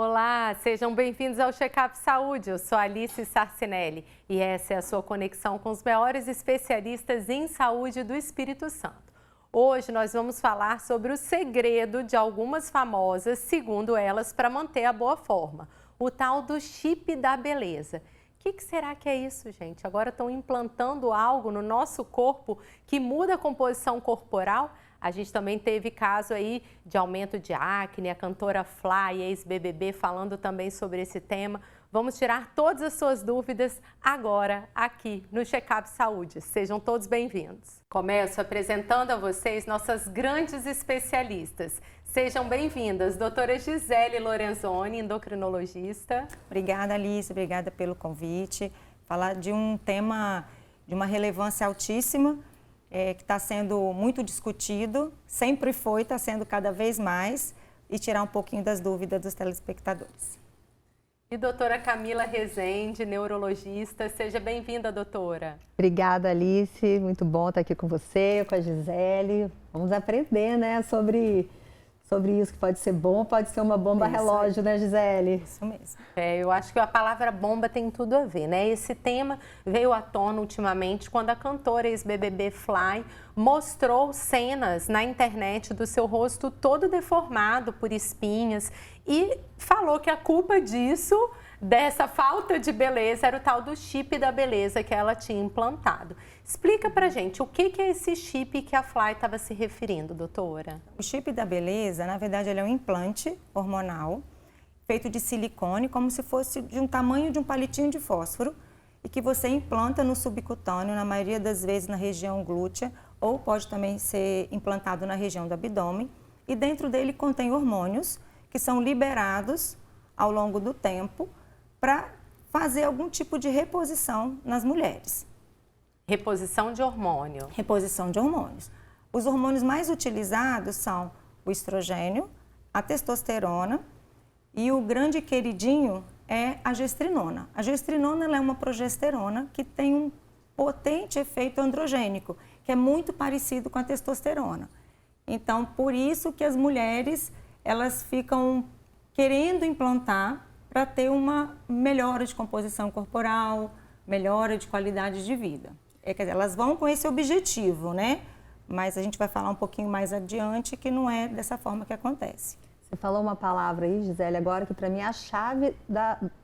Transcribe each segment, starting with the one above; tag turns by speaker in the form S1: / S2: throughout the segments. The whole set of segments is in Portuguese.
S1: Olá, sejam bem-vindos ao Check-up Saúde. Eu sou Alice Sarcinelli e essa é a sua conexão com os maiores especialistas em saúde do Espírito Santo. Hoje nós vamos falar sobre o segredo de algumas famosas, segundo elas, para manter a boa forma, o tal do chip da beleza. O que será que é isso, gente? Agora estão implantando algo no nosso corpo que muda a composição corporal? A gente também teve caso aí de aumento de acne, a cantora Fly, ex-BBB, falando também sobre esse tema. Vamos tirar todas as suas dúvidas agora aqui no Check-up Saúde. Sejam todos bem-vindos. Começo apresentando a vocês nossas grandes especialistas. Sejam bem-vindas, doutora Gisele Lorenzoni, endocrinologista.
S2: Obrigada, Alice, obrigada pelo convite. Falar de um tema de uma relevância altíssima, que está sendo muito discutido, sempre foi, está sendo cada vez mais, e tirar um pouquinho das dúvidas dos telespectadores.
S1: E doutora Camila Rezende, neurologista, seja bem-vinda, doutora.
S3: Obrigada, Alice, muito bom estar aqui com você, com a Gisele. Vamos aprender, né, sobre isso, que pode ser bom, pode ser uma bomba relógio, né, Gisele?
S2: Isso mesmo.
S1: Eu acho que a palavra bomba tem tudo a ver, né? Esse tema veio à tona ultimamente quando a cantora ex-BBB Fly mostrou cenas na internet do seu rosto todo deformado por espinhas e falou que a culpa disso, dessa falta de beleza, era o tal do chip da beleza que ela tinha implantado. Explica pra gente o que é esse chip que a Fly estava se referindo, doutora?
S2: O chip da beleza, na verdade, ele é um implante hormonal feito de silicone, como se fosse de um tamanho de um palitinho de fósforo, e que você implanta no subcutâneo, na maioria das vezes na região glútea, ou pode também ser implantado na região do abdômen, e dentro dele contém hormônios que são liberados ao longo do tempo para fazer algum tipo de reposição nas mulheres.
S1: Reposição de hormônio.
S2: Reposição de hormônios. Os hormônios mais utilizados são o estrogênio, a testosterona e o grande queridinho é a gestrinona. A gestrinona ela é uma progesterona que tem um potente efeito androgênico, que é muito parecido com a testosterona. Então, por isso que as mulheres elas ficam querendo implantar para ter uma melhora de composição corporal, melhora de qualidade de vida. Quer dizer, elas vão com esse objetivo, né? Mas a gente vai falar um pouquinho mais adiante que não é dessa forma que acontece.
S3: Você falou uma palavra aí, Gisele, agora que para mim é a chave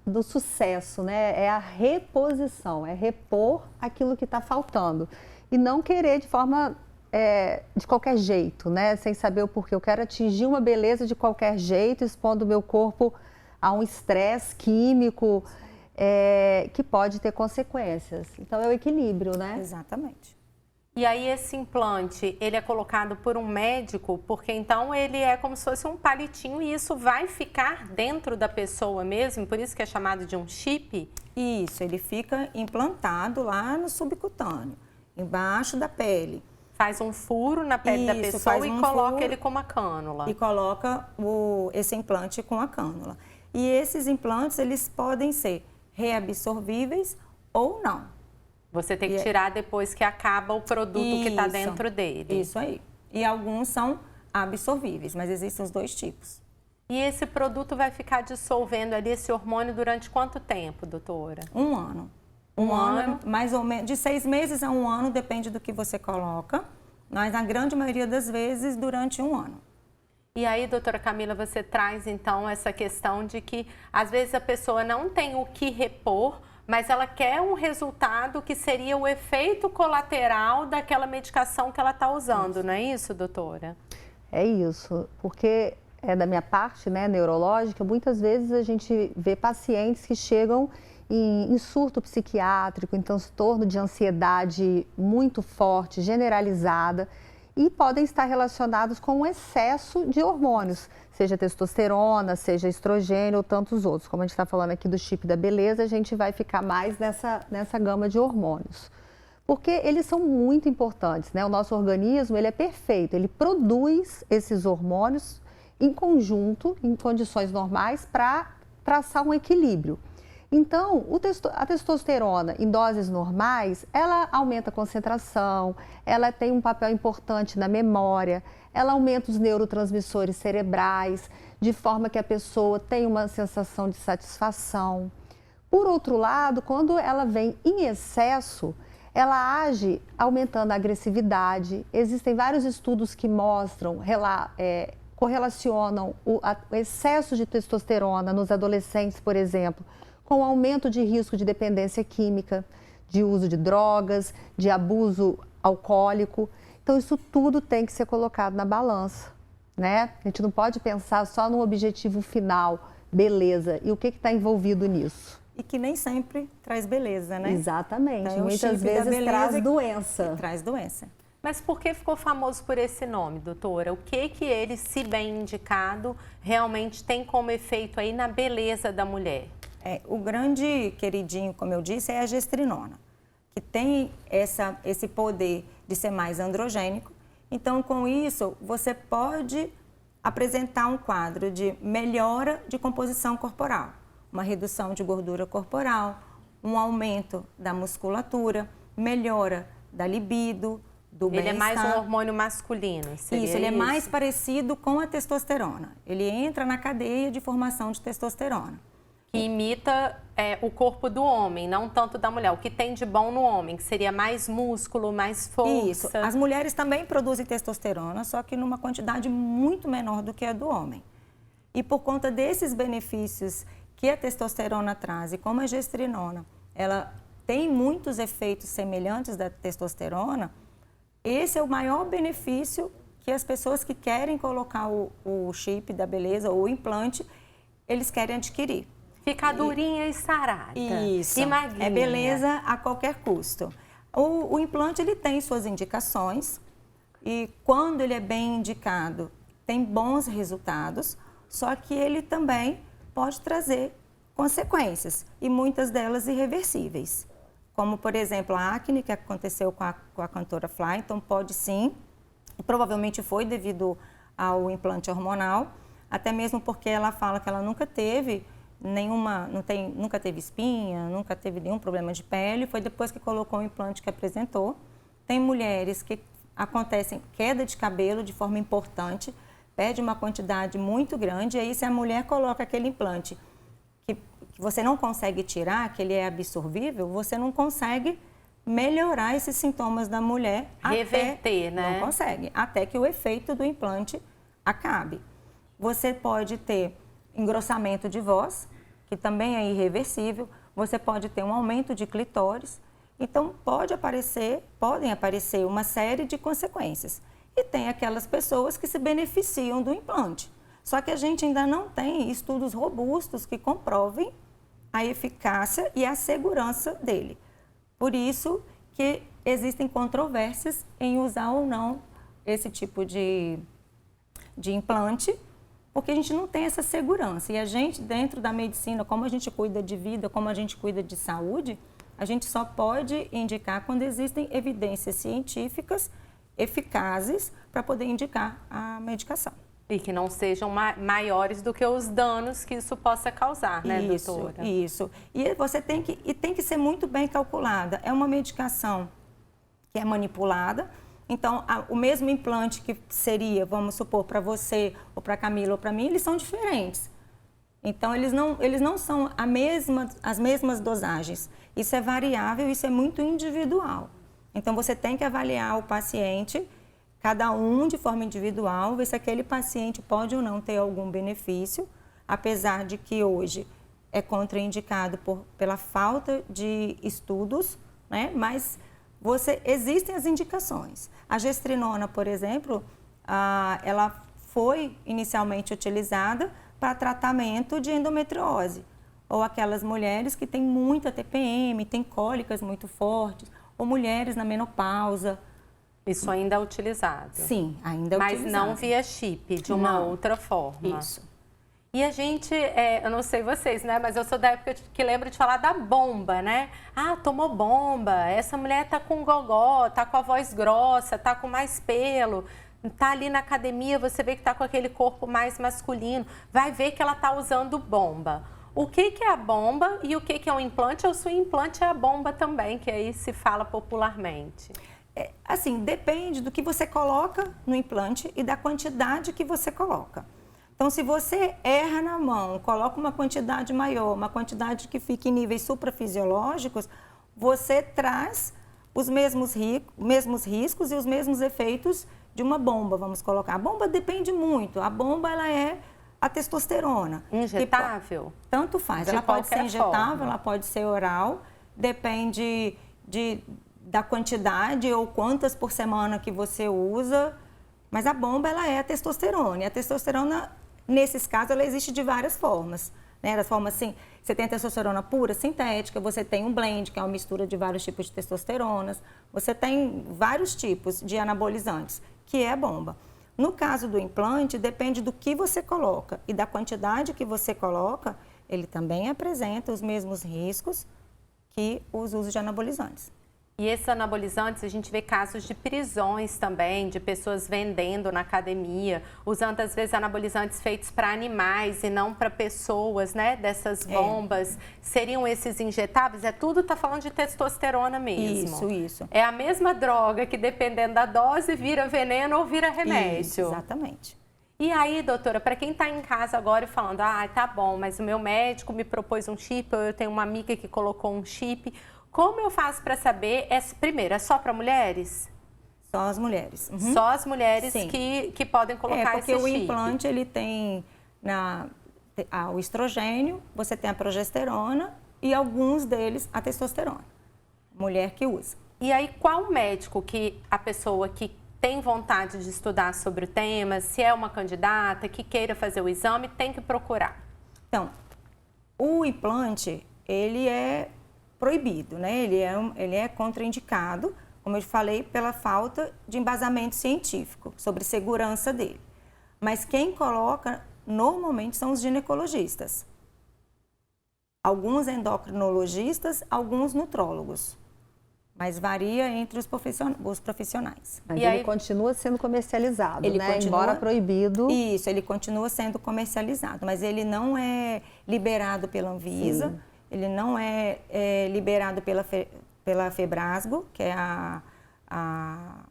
S3: do sucesso, né? É a reposição, é repor aquilo que está faltando. E não querer de forma, de qualquer jeito, né? Sem saber o porquê. Eu quero atingir uma beleza de qualquer jeito, expondo o meu corpo a um estresse químico, que pode ter consequências. Então, é o equilíbrio, né?
S2: Exatamente.
S1: E aí, esse implante, ele é colocado por um médico, porque então ele é como se fosse um palitinho e isso vai ficar dentro da pessoa mesmo, por isso que é chamado de um chip?
S2: Isso, ele fica implantado lá no subcutâneo, embaixo da pele.
S1: Faz um furo na pele da pessoa e coloca ele com uma cânula.
S2: E coloca esse implante com a cânula. E esses implantes, eles podem ser reabsorvíveis ou não.
S1: Você tem que tirar depois que acaba o produto que está dentro dele.
S2: Isso aí. E alguns são absorvíveis, mas existem os dois tipos.
S1: E esse produto vai ficar dissolvendo ali esse hormônio durante quanto tempo, doutora?
S2: Um ano. Um ano, mais ou menos, de 6 meses a 1 ano, depende do que você coloca, mas na grande maioria das vezes durante 1 ano.
S1: E aí, doutora Camila, você traz então essa questão de que às vezes a pessoa não tem o que repor, mas ela quer um resultado que seria o efeito colateral daquela medicação que ela está usando, não é isso, doutora?
S3: É isso, porque da minha parte, né, neurológica, muitas vezes a gente vê pacientes que chegam em surto psiquiátrico, em transtorno de ansiedade muito forte, generalizada, e podem estar relacionados com um excesso de hormônios, seja testosterona, seja estrogênio ou tantos outros. Como a gente está falando aqui do chip da beleza, a gente vai ficar mais nessa gama de hormônios. Porque eles são muito importantes, né? O nosso organismo, ele é perfeito, ele produz esses hormônios em conjunto, em condições normais, para traçar um equilíbrio. Então, a testosterona em doses normais, ela aumenta a concentração, ela tem um papel importante na memória, ela aumenta os neurotransmissores cerebrais, de forma que a pessoa tem uma sensação de satisfação. Por outro lado, quando ela vem em excesso, ela age aumentando a agressividade. Existem vários estudos que mostram, correlacionam o excesso de testosterona nos adolescentes, por exemplo, com o aumento de risco de dependência química, de uso de drogas, de abuso alcoólico. Então, isso tudo tem que ser colocado na balança, né? A gente não pode pensar só no objetivo final, beleza, e o que está envolvido nisso.
S2: E que nem sempre traz beleza, né?
S3: Exatamente,
S2: Então,
S3: muitas vezes traz doença.
S2: Traz doença.
S1: Mas por que ficou famoso por esse nome, doutora? O que ele, se bem indicado, realmente tem como efeito aí na beleza da mulher?
S2: O grande queridinho, como eu disse, é a gestrinona, que tem esse poder de ser mais androgênico. Então, com isso, você pode apresentar um quadro de melhora de composição corporal, uma redução de gordura corporal, um aumento da musculatura, melhora da libido, do bem-estar.
S1: Ele é mais um hormônio masculino, seria
S2: isso? Ele é mais parecido com a testosterona. Ele entra na cadeia de formação de testosterona.
S1: Que imita o corpo do homem, não tanto da mulher. O que tem de bom no homem, que seria mais músculo, mais força.
S2: Isso. As mulheres também produzem testosterona, só que numa quantidade muito menor do que a do homem. E por conta desses benefícios que a testosterona traz, e como a gestrinona, ela tem muitos efeitos semelhantes da testosterona, esse é o maior benefício que as pessoas que querem colocar o chip da beleza ou o implante, eles querem adquirir.
S1: Ficar durinha e sarada.
S2: Isso.
S1: E magrinha.
S2: É beleza a qualquer custo. O implante, ele tem suas indicações e quando ele é bem indicado, tem bons resultados, só que ele também pode trazer consequências e muitas delas irreversíveis. Como, por exemplo, a acne, que aconteceu com a cantora Fly, então pode sim, provavelmente foi devido ao implante hormonal, até mesmo porque ela fala que ela nunca teve nunca teve espinha, nunca teve nenhum problema de pele, foi depois que colocou o implante que apresentou. Tem mulheres que acontecem queda de cabelo de forma importante, perde uma quantidade muito grande, e aí se a mulher coloca aquele implante que você não consegue tirar, que ele é absorvível, você não consegue melhorar esses sintomas da mulher.
S1: Reverter, né?
S2: Não consegue, até que o efeito do implante acabe. Você pode ter engrossamento de voz, que também é irreversível. Você pode ter um aumento de clitóris. Então, podem aparecer uma série de consequências. E tem aquelas pessoas que se beneficiam do implante. Só que a gente ainda não tem estudos robustos que comprovem a eficácia e a segurança dele. Por isso que existem controvérsias em usar ou não esse tipo de implante, porque a gente não tem essa segurança. E a gente, dentro da medicina, como a gente cuida de vida, como a gente cuida de saúde, a gente só pode indicar quando existem evidências científicas eficazes para poder indicar a medicação.
S1: E que não sejam maiores do que os danos que isso possa causar, né, doutora?
S2: Isso. E você tem que ser muito bem calculada. É uma medicação que é manipulada. Então, o mesmo implante que seria, vamos supor, para você, ou para a Camila, ou para mim, eles são diferentes. Então, eles não são as mesmas dosagens. Isso é variável, isso é muito individual. Então, você tem que avaliar o paciente, cada um de forma individual, ver se aquele paciente pode ou não ter algum benefício, apesar de que hoje é contraindicado pela falta de estudos, né? Mas existem as indicações. A gestrinona, por exemplo, ela foi inicialmente utilizada para tratamento de endometriose, ou aquelas mulheres que têm muita TPM, têm cólicas muito fortes, ou mulheres na menopausa.
S1: Isso ainda é utilizado?
S2: Sim, ainda é utilizado.
S1: Mas não via chip, de uma outra forma.
S2: Isso.
S1: E a gente, eu não sei vocês, né? Mas eu sou da época que lembro de falar da bomba, né? Ah, tomou bomba, essa mulher tá com gogó, tá com a voz grossa, tá com mais pelo, tá ali na academia, você vê que tá com aquele corpo mais masculino, vai ver que ela tá usando bomba. O que é a bomba e o que é o implante, ou se o implante é a bomba também, que aí se fala popularmente?
S2: Assim, depende do que você coloca no implante e da quantidade que você coloca. Então, se você erra na mão, coloca uma quantidade maior, uma quantidade que fica em níveis suprafisiológicos, você traz os mesmos riscos e os mesmos efeitos de uma bomba, vamos colocar. A bomba depende muito. A bomba, ela é a testosterona.
S1: Injetável?
S2: Tanto faz. Ela pode ser injetável, ela pode ser oral, depende da quantidade ou quantas por semana que você usa, mas a bomba, ela é a testosterona. E a testosterona, nesses casos, ela existe de várias formas. Né? Das formas assim, você tem a testosterona pura, sintética, você tem um blend, que é uma mistura de vários tipos de testosteronas, você tem vários tipos de anabolizantes, que é a bomba. No caso do implante, depende do que você coloca e da quantidade que você coloca, ele também apresenta os mesmos riscos que os usos de anabolizantes.
S1: E esses anabolizantes, a gente vê casos de prisões também, de pessoas vendendo na academia, usando às vezes anabolizantes feitos para animais e não para pessoas, né? Dessas bombas. Seriam esses injetáveis? Tudo tá falando de testosterona mesmo.
S2: Isso.
S1: É a mesma droga que, dependendo da dose, vira veneno ou vira remédio.
S2: Isso, exatamente.
S1: E aí, doutora, para quem está em casa agora e falando, tá bom, mas o meu médico me propôs um chip, eu tenho uma amiga que colocou um chip. Como eu faço para saber? Primeiro, é só para mulheres?
S2: Só as mulheres. Uhum.
S1: Só as mulheres que podem colocar esse chip?
S2: Porque o implante, ele tem o estrogênio, você tem a progesterona e alguns deles a testosterona. Mulher que usa.
S1: E aí, qual médico que a pessoa que tem vontade de estudar sobre o tema, se é uma candidata, que queira fazer o exame, tem que procurar?
S2: Então, o implante, ele é proibido, né? Ele é contraindicado, como eu falei, pela falta de embasamento científico sobre segurança dele. Mas quem coloca normalmente são os ginecologistas. Alguns endocrinologistas, alguns nutrólogos. Mas varia entre os profissionais.
S3: Mas ele continua sendo comercializado,
S2: ele
S3: né? Embora proibido.
S2: Isso, ele continua sendo comercializado, mas ele não é liberado pela Anvisa. Sim. Ele não é liberado pela Febrasgo, que é a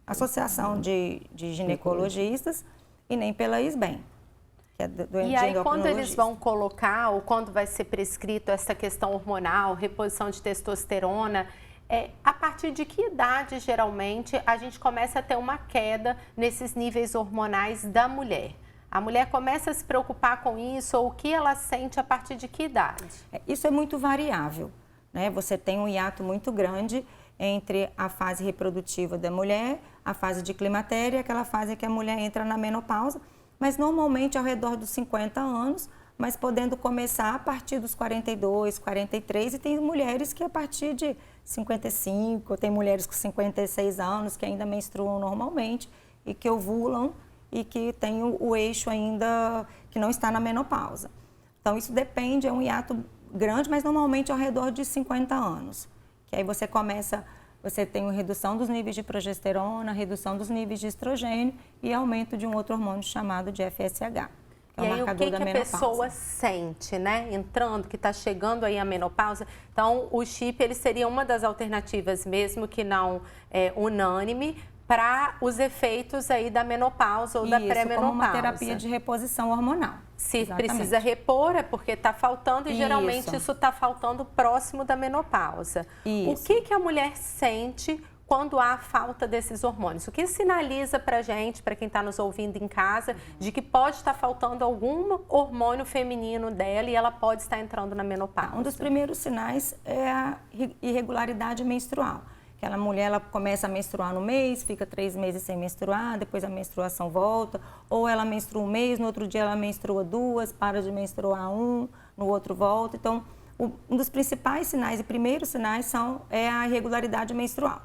S2: Associação de Ginecologistas, e nem pela ISBEM, que é do
S1: E aí, quando eles vão colocar, ou quando vai ser prescrito essa questão hormonal, reposição de testosterona, a partir de que idade, geralmente, a gente começa a ter uma queda nesses níveis hormonais da mulher? A mulher começa a se preocupar com isso, ou o que ela sente a partir de que idade?
S2: Isso é muito variável, né? Você tem um hiato muito grande entre a fase reprodutiva da mulher, a fase de climatério, aquela fase que a mulher entra na menopausa, mas normalmente ao redor dos 50 anos, mas podendo começar a partir dos 42, 43, e tem mulheres que a partir de 55, tem mulheres com 56 anos que ainda menstruam normalmente e que ovulam e que tem o eixo ainda que não está na menopausa. Então, isso depende, é um hiato grande, mas normalmente ao redor de 50 anos. Que aí você tem uma redução dos níveis de progesterona, redução dos níveis de estrogênio e aumento de um outro hormônio chamado de FSH. Que é o marcador da menopausa. E aí, o que a pessoa
S1: sente, né? Entrando, que está chegando aí a menopausa. Então, o chip, ele seria uma das alternativas, mesmo que não unânime, para os efeitos aí da menopausa ou da pré-menopausa.
S2: Como uma terapia de reposição hormonal.
S1: Se precisa repor, é porque está faltando e geralmente isso está faltando próximo da menopausa. O que a mulher sente quando há falta desses hormônios? O que sinaliza para a gente, para quem está nos ouvindo em casa, de que pode estar faltando algum hormônio feminino dela e ela pode estar entrando na menopausa?
S2: Um dos primeiros sinais é a irregularidade menstrual. Aquela mulher, ela começa a menstruar no mês, fica 3 meses sem menstruar, depois a menstruação volta, ou ela menstrua um mês, no outro dia ela menstrua 2, para de menstruar 1, no outro volta. Então, um dos principais sinais e primeiros sinais é a irregularidade menstrual.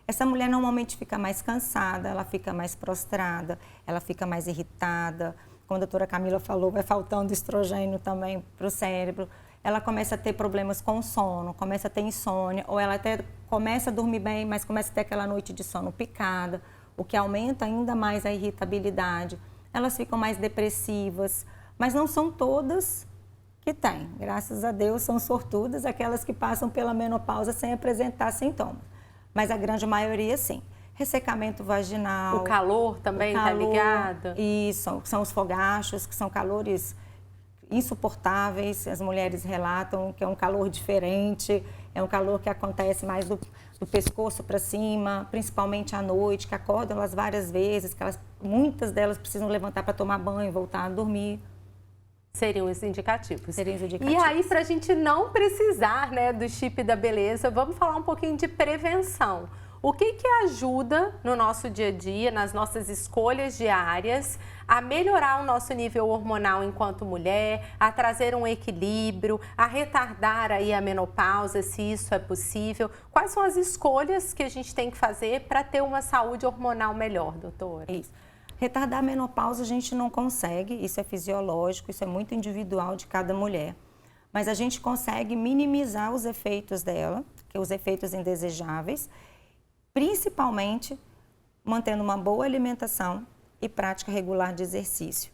S2: Essa mulher normalmente fica mais cansada, ela fica mais prostrada, ela fica mais irritada. Como a doutora Camila falou, vai faltando estrogênio também para o cérebro. Ela começa a ter problemas com o sono, começa a ter insônia, ou ela até começa a dormir bem, mas começa a ter aquela noite de sono picada, o que aumenta ainda mais a irritabilidade. Elas ficam mais depressivas, mas não são todas Que tem, graças a Deus, são sortudas aquelas que passam pela menopausa sem apresentar sintomas. Mas a grande maioria, sim. Ressecamento vaginal.
S1: O calor também está ligado?
S2: Isso, são os fogachos, que são calores insuportáveis. As mulheres relatam que é um calor diferente, é um calor que acontece mais do pescoço para cima, principalmente à noite, que acordam elas várias vezes, que muitas delas precisam levantar para tomar banho e voltar a dormir.
S1: Seriam os indicativos.
S2: Seriam os indicativos.
S1: E aí, para a gente não precisar, né, do chip da beleza, vamos falar um pouquinho de prevenção. O que ajuda no nosso dia a dia, nas nossas escolhas diárias, a melhorar o nosso nível hormonal enquanto mulher, a trazer um equilíbrio, a retardar aí a menopausa, se isso é possível? Quais são as escolhas que a gente tem que fazer para ter uma saúde hormonal melhor, doutora?
S2: Isso. Retardar a menopausa a gente não consegue, isso é fisiológico, isso é muito individual de cada mulher. Mas a gente consegue minimizar os efeitos dela, que os efeitos indesejáveis, principalmente mantendo uma boa alimentação e prática regular de exercício.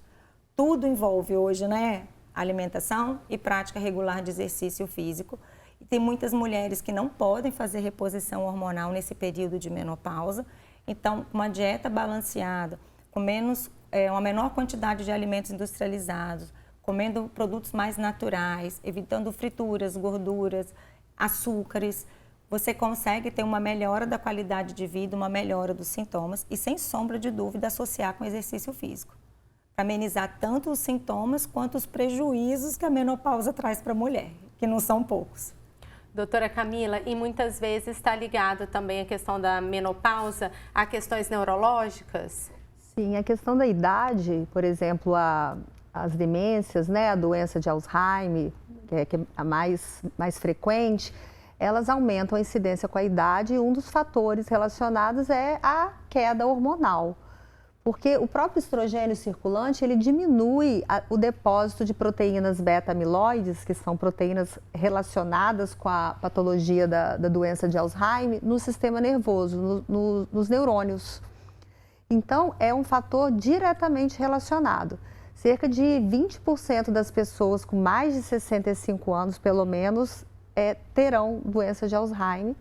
S2: Tudo envolve hoje, né? Alimentação e prática regular de exercício físico. E tem muitas mulheres que não podem fazer reposição hormonal nesse período de menopausa. Então, uma dieta balanceada, com uma menor quantidade de alimentos industrializados, comendo produtos mais naturais, evitando frituras, gorduras, açúcares, você consegue ter uma melhora da qualidade de vida, uma melhora dos sintomas e, sem sombra de dúvida, associar com o exercício físico, para amenizar tanto os sintomas quanto os prejuízos que a menopausa traz para a mulher, que não são poucos.
S1: Doutora Camila, e muitas vezes está ligado também a questão da menopausa a questões neurológicas?
S3: Sim, a questão da idade, por exemplo, as demências, né, a doença de Alzheimer, que é a mais frequente, elas aumentam a incidência com a idade e um dos fatores relacionados é a queda hormonal. Porque o próprio estrogênio circulante, ele diminui o depósito de proteínas beta-amiloides, que são proteínas relacionadas com a patologia da doença de Alzheimer, no sistema nervoso, nos neurônios. Então, é um fator diretamente relacionado. Cerca de 20% das pessoas com mais de 65 anos, pelo menos, terão doença de Alzheimer.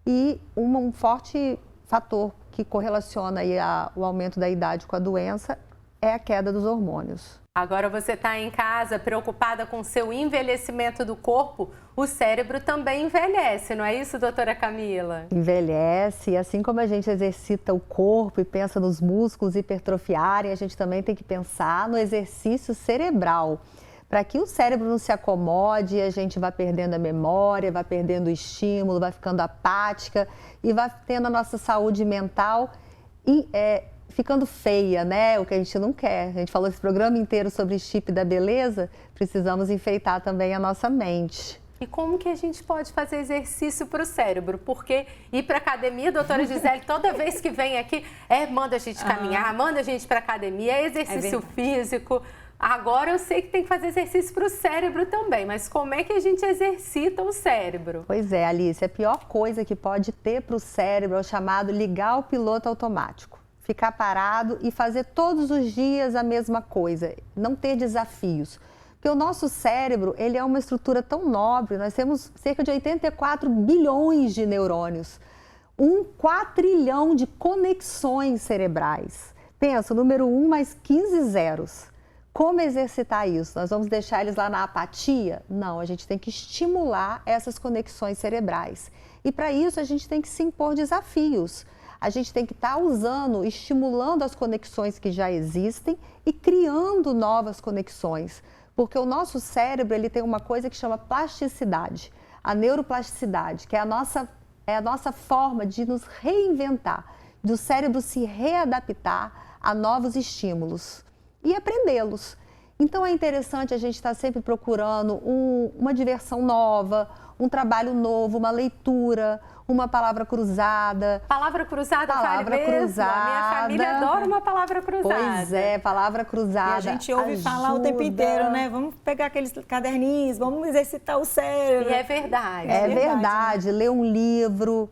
S3: E um forte fator que correlaciona aí o aumento da idade com a doença é a queda dos hormônios.
S1: Agora você está em casa preocupada com o seu envelhecimento do corpo, o cérebro também envelhece, não é isso, doutora Camila?
S3: Envelhece, e assim como a gente exercita o corpo e pensa nos músculos hipertrofiarem, a gente também tem que pensar no exercício cerebral. Para que o cérebro não se acomode, a gente vai perdendo a memória, vai perdendo o estímulo, vai ficando apática e vai tendo a nossa saúde mental ficando feia, né? O que a gente não quer. A gente falou esse programa inteiro sobre chip da beleza, precisamos enfeitar também a nossa mente.
S1: E como que a gente pode fazer exercício para o cérebro? Porque ir para academia, doutora Gisele, toda vez que vem aqui, manda a gente caminhar, manda a gente para academia, é exercício físico. Agora eu sei que tem que fazer exercício para o cérebro também, mas como é que a gente exercita o cérebro?
S3: Pois é, Alice, a pior coisa que pode ter para o cérebro é o chamado ligar o piloto automático. Ficar parado e fazer todos os dias a mesma coisa, não ter desafios. Porque o nosso cérebro, ele é uma estrutura tão nobre, nós temos cerca de 84 bilhões de neurônios, 1 quatrilhão de conexões cerebrais. Pensa, o número 1 mais 15 zeros. Como exercitar isso? Nós vamos deixar eles lá na apatia? Não, a gente tem que estimular essas conexões cerebrais. E para isso a gente tem que se impor desafios. A gente tem que estar estimulando as conexões que já existem e criando novas conexões. Porque o nosso cérebro, ele tem uma coisa que chama plasticidade, a neuroplasticidade, que é a nossa forma de nos reinventar, do cérebro se readaptar a novos estímulos e aprendê-los. Então é interessante a gente estar sempre procurando uma diversão nova, um trabalho novo, uma leitura, uma palavra cruzada.
S1: Palavra cruzada,
S3: palavra cruzada.
S1: A minha família adora uma palavra cruzada.
S3: Pois é, palavra cruzada.
S2: E a gente ouve falar o tempo inteiro, né? Vamos pegar aqueles caderninhos, vamos exercitar o cérebro.
S1: E é verdade.
S3: É verdade, né? Ler um livro,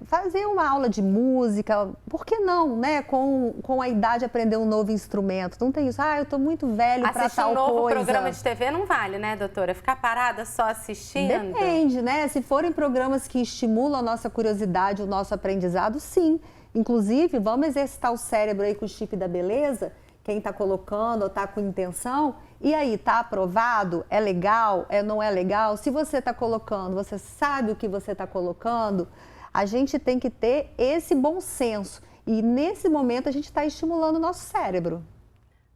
S3: fazer uma aula de música, por que não, né? Com a idade aprender um novo instrumento. Não tem isso, eu estou muito velho para tal coisa.
S1: Assistir um novo programa de TV não vale, né, doutora? Ficar parada só assistindo?
S3: Depende, né? Se forem programas que estimulam a nossa curiosidade, o nosso aprendizado, sim. Inclusive, vamos exercitar o cérebro aí com o chip da beleza, quem está colocando ou está com intenção. E aí, está aprovado? É legal? Não é legal? Se você está colocando, você sabe o que você está colocando? A gente tem que ter esse bom senso. E nesse momento a gente está estimulando o nosso cérebro.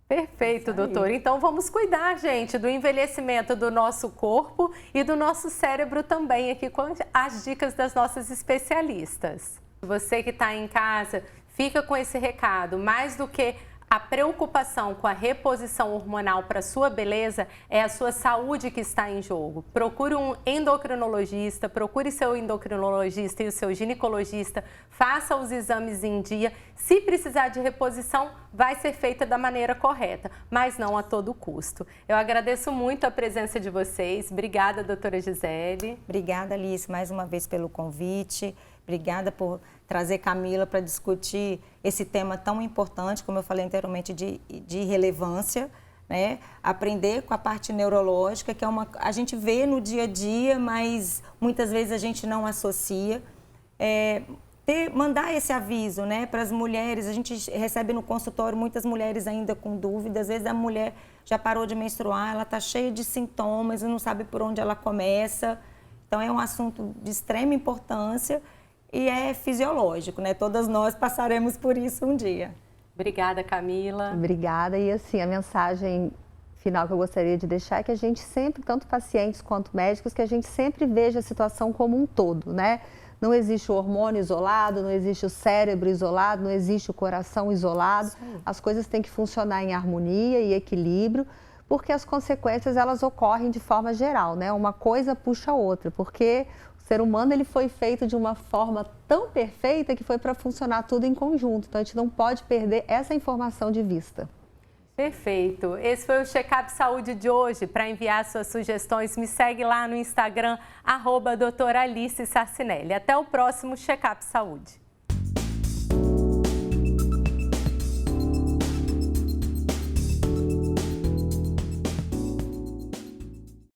S1: Perfeito, doutor. Então vamos cuidar, gente, do envelhecimento do nosso corpo e do nosso cérebro também, aqui com as dicas das nossas especialistas. Você que está em casa, fica com esse recado. Mais do que a preocupação com a reposição hormonal para a sua beleza, é a sua saúde que está em jogo. Procure um endocrinologista, procure seu endocrinologista e o seu ginecologista, faça os exames em dia. Se precisar de reposição, vai ser feita da maneira correta, mas não a todo custo. Eu agradeço muito a presença de vocês. Obrigada, doutora Gisele.
S2: Obrigada, Alice, mais uma vez pelo convite. Obrigada por trazer Camila para discutir esse tema tão importante, como eu falei anteriormente, de relevância, né? Aprender com a parte neurológica, que a gente vê no dia a dia, mas muitas vezes a gente não associa. Mandar esse aviso, né, para as mulheres. A gente recebe no consultório muitas mulheres ainda com dúvidas. Às vezes a mulher já parou de menstruar, ela está cheia de sintomas e não sabe por onde ela começa. Então é um assunto de extrema importância. E é fisiológico, né? Todas nós passaremos por isso um dia.
S1: Obrigada, Camila.
S3: Obrigada. E assim, a mensagem final que eu gostaria de deixar é que a gente sempre, tanto pacientes quanto médicos, que a gente sempre veja a situação como um todo, né? Não existe o hormônio isolado, não existe o cérebro isolado, não existe o coração isolado. Sim. As coisas têm que funcionar em harmonia e equilíbrio, porque as consequências, elas ocorrem de forma geral, né? Uma coisa puxa a outra, porque o ser humano, ele foi feito de uma forma tão perfeita que foi para funcionar tudo em conjunto. Então, a gente não pode perder essa informação de vista.
S1: Perfeito. Esse foi o Check-up Saúde de hoje. Para enviar suas sugestões, me segue lá no Instagram, @doutora Alice Sarcinelli. Até o próximo Check-up Saúde.